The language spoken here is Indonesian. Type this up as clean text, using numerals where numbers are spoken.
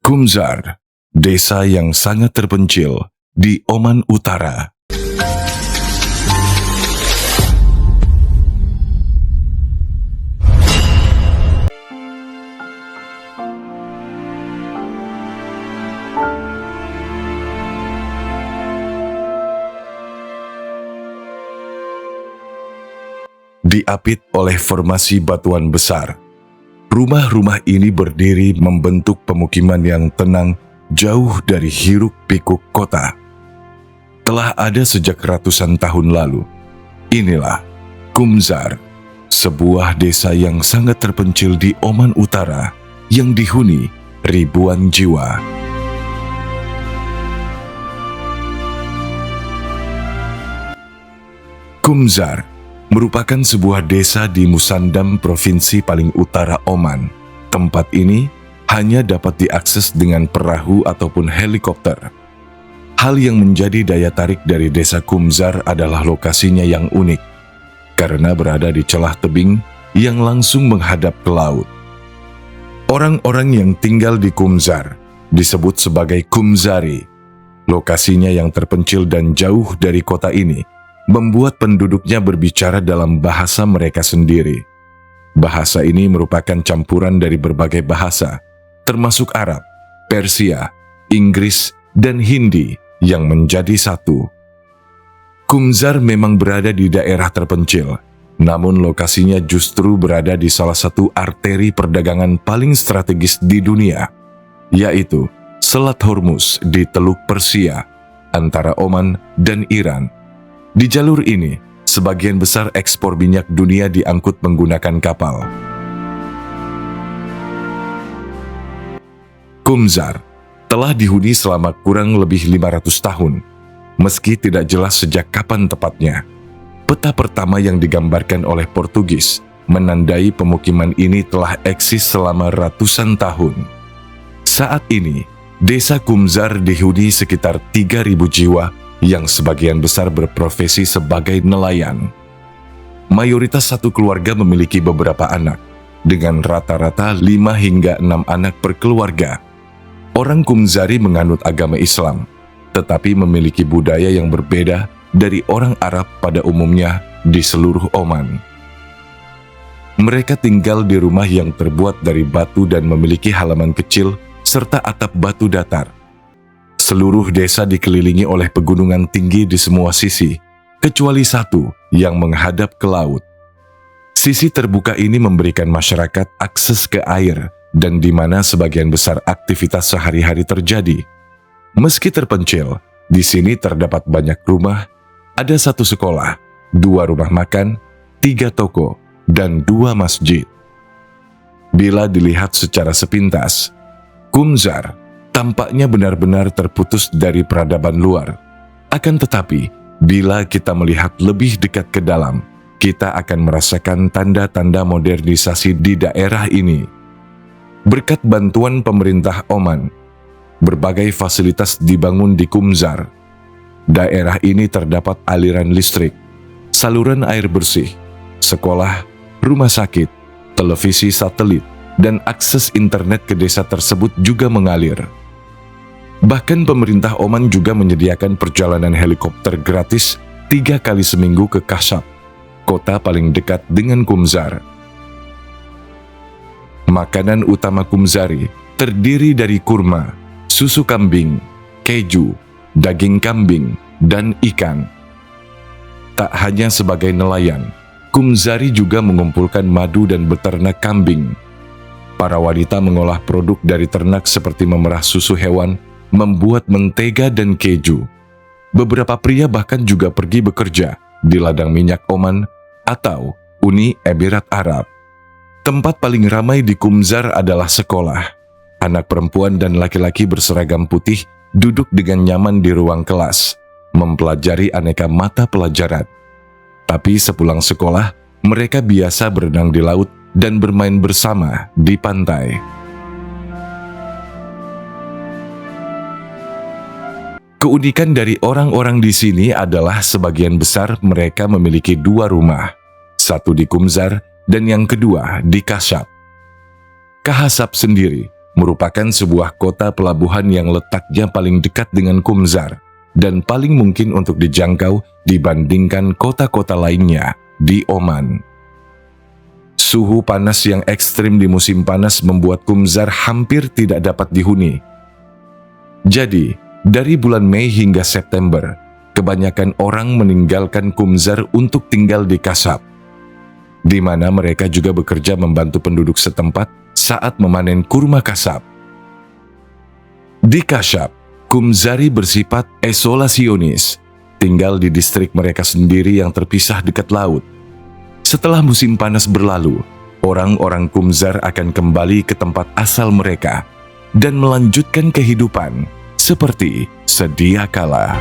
Kumzar, desa yang sangat terpencil di Oman Utara. Diapit oleh formasi batuan besar, rumah-rumah ini berdiri membentuk pemukiman yang tenang jauh dari hiruk-pikuk kota. Telah ada sejak ratusan tahun lalu. Inilah Kumzar, sebuah desa yang sangat terpencil di Oman Utara yang dihuni ribuan jiwa. Kumzar merupakan sebuah desa di Musandam, provinsi paling utara Oman. Tempat ini hanya dapat diakses dengan perahu ataupun helikopter. Hal yang menjadi daya tarik dari desa Kumzar adalah lokasinya yang unik, karena berada di celah tebing yang langsung menghadap ke laut. Orang-orang yang tinggal di Kumzar disebut sebagai Kumzari. Lokasinya yang terpencil dan jauh dari kota ini membuat penduduknya berbicara dalam bahasa mereka sendiri. Bahasa ini merupakan campuran dari berbagai bahasa, termasuk Arab, Persia, Inggris, dan Hindi yang menjadi satu. Kumzar memang berada di daerah terpencil, namun lokasinya justru berada di salah satu arteri perdagangan paling strategis di dunia, yaitu Selat Hormuz di Teluk Persia, antara Oman dan Iran. Di jalur ini, sebagian besar ekspor minyak dunia diangkut menggunakan kapal. Kumzar telah dihuni selama kurang lebih 500 tahun, meski tidak jelas sejak kapan tepatnya. Peta pertama yang digambarkan oleh Portugis menandai pemukiman ini telah eksis selama ratusan tahun. Saat ini, desa Kumzar dihuni sekitar 3.000 jiwa yang sebagian besar berprofesi sebagai nelayan. Mayoritas satu keluarga memiliki beberapa anak, dengan rata-rata 5 hingga 6 anak per keluarga. Orang Kumzari menganut agama Islam, tetapi memiliki budaya yang berbeda dari orang Arab pada umumnya di seluruh Oman. Mereka tinggal di rumah yang terbuat dari batu dan memiliki halaman kecil serta atap batu datar. Seluruh desa dikelilingi oleh pegunungan tinggi di semua sisi, kecuali satu yang menghadap ke laut. Sisi terbuka ini memberikan masyarakat akses ke air dan di mana sebagian besar aktivitas sehari-hari terjadi. Meski terpencil, di sini terdapat banyak rumah, ada 1 sekolah, 2 rumah makan, 3 toko, dan 2 masjid. Bila dilihat secara sepintas, Kumzar tampaknya benar-benar terputus dari peradaban luar. Akan tetapi, bila kita melihat lebih dekat ke dalam, kita akan merasakan tanda-tanda modernisasi di daerah ini. Berkat bantuan pemerintah Oman, berbagai fasilitas dibangun di Kumzar. Daerah ini terdapat aliran listrik, saluran air bersih, sekolah, rumah sakit, televisi satelit, dan akses internet ke desa tersebut juga mengalir. Bahkan pemerintah Oman juga menyediakan perjalanan helikopter gratis 3 kali seminggu ke Kashab, kota paling dekat dengan Kumzar. Makanan utama Kumzari terdiri dari kurma, susu kambing, keju, daging kambing, dan ikan. Tak hanya sebagai nelayan, Kumzari juga mengumpulkan madu dan beternak kambing. Para wanita mengolah produk dari ternak seperti memerah susu hewan, membuat mentega dan keju. Beberapa pria bahkan juga pergi bekerja di ladang minyak Oman atau Uni Emirat Arab. Tempat paling ramai di Kumzar adalah sekolah. Anak perempuan dan laki-laki berseragam putih duduk dengan nyaman di ruang kelas, mempelajari aneka mata pelajaran. Tapi sepulang sekolah, mereka biasa berenang di laut dan bermain bersama di pantai. Keunikan dari orang-orang di sini adalah sebagian besar mereka memiliki 2 rumah, satu di Kumzar dan yang kedua di Kashab. Kahasab sendiri merupakan sebuah kota pelabuhan yang letaknya paling dekat dengan Qumzar dan paling mungkin untuk dijangkau dibandingkan kota-kota lainnya di Oman. Suhu panas yang ekstrim di musim panas membuat Qumzar hampir tidak dapat dihuni. Jadi, dari bulan Mei hingga September, kebanyakan orang meninggalkan Qumzar untuk tinggal di Kasab, di mana mereka juga bekerja membantu penduduk setempat saat memanen kurma Kasab. Di Kasab, Qumzari bersifat isolasionis, tinggal di distrik mereka sendiri yang terpisah dekat laut. Setelah musim panas berlalu, orang-orang Qumzar akan kembali ke tempat asal mereka dan melanjutkan kehidupan seperti sedia kala.